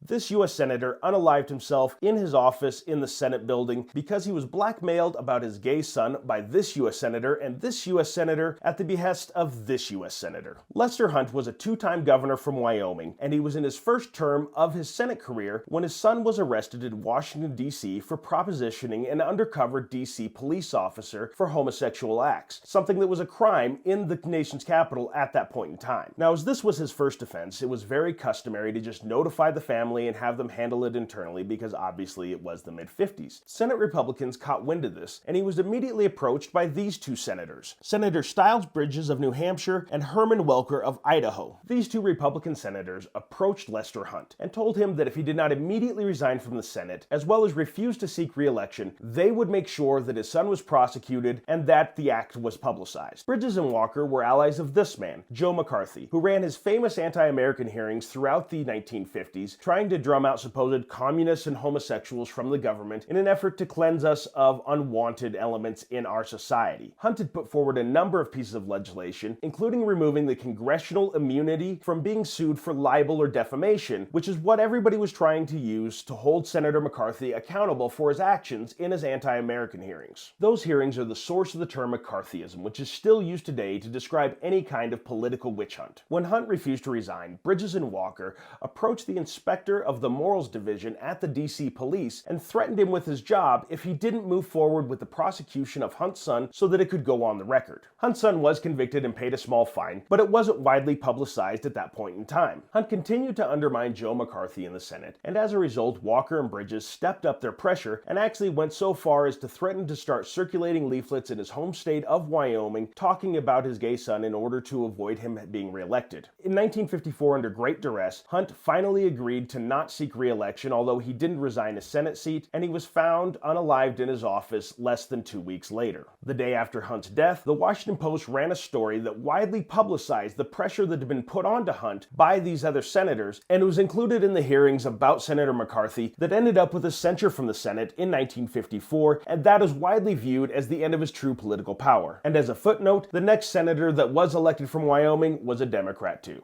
This U.S. Senator unalived himself in his office in the Senate building because he was blackmailed about his gay son by this U.S. Senator and this U.S. Senator at the behest of this U.S. Senator. Lester Hunt was a two-time governor from Wyoming, and he was in his first term of his Senate career when his son was arrested in Washington, D.C. for propositioning an undercover D.C. police officer for homosexual acts, something that was a crime in the nation's capital at that point in time. Now, as this was his first offense, it was very customary to just notify the family and have them handle it internally because obviously it was the mid-50s. Senate Republicans caught wind of this, and he was immediately approached by these two senators, Senator Styles Bridges of New Hampshire and Herman Welker of Idaho. These two Republican senators approached Lester Hunt and told him that if he did not immediately resign from the Senate, as well as refuse to seek re-election, they would make sure that his son was prosecuted and that the act was publicized. Bridges and Walker were allies of this man, Joe McCarthy, who ran his famous anti-American hearings throughout the 1950s, trying to drum out supposed communists and homosexuals from the government in an effort to cleanse us of unwanted elements in our society. Hunt had put forward a number of pieces of legislation, including removing the congressional immunity from being sued for libel or defamation, which is what everybody was trying to use to hold Senator McCarthy accountable for his actions in his anti-American hearings. Those hearings are the source of the term McCarthyism, which is still used today to describe any kind of political witch hunt. When Hunt refused to resign, Bridges and Walker approached the inspector of the Morals Division at the D.C. Police and threatened him with his job if he didn't move forward with the prosecution of Hunt's son so that it could go on the record. Hunt's son was convicted and paid a small fine, but it wasn't widely publicized at that point in time. Hunt continued to undermine Joe McCarthy in the Senate, and as a result, Walker and Bridges stepped up their pressure and actually went so far as to threaten to start circulating leaflets in his home state of Wyoming talking about his gay son in order to avoid him being reelected. In 1954, under great duress, Hunt finally agreed to not seek re-election, although he didn't resign his Senate seat, and he was found unalived in his office less than 2 weeks later. The day after Hunt's death, the Washington Post ran a story that widely publicized the pressure that had been put onto Hunt by these other senators, and it was included in the hearings about Senator McCarthy that ended up with a censure from the Senate in 1954, and that is widely viewed as the end of his true political power. And as a footnote, the next senator that was elected from Wyoming was a Democrat too.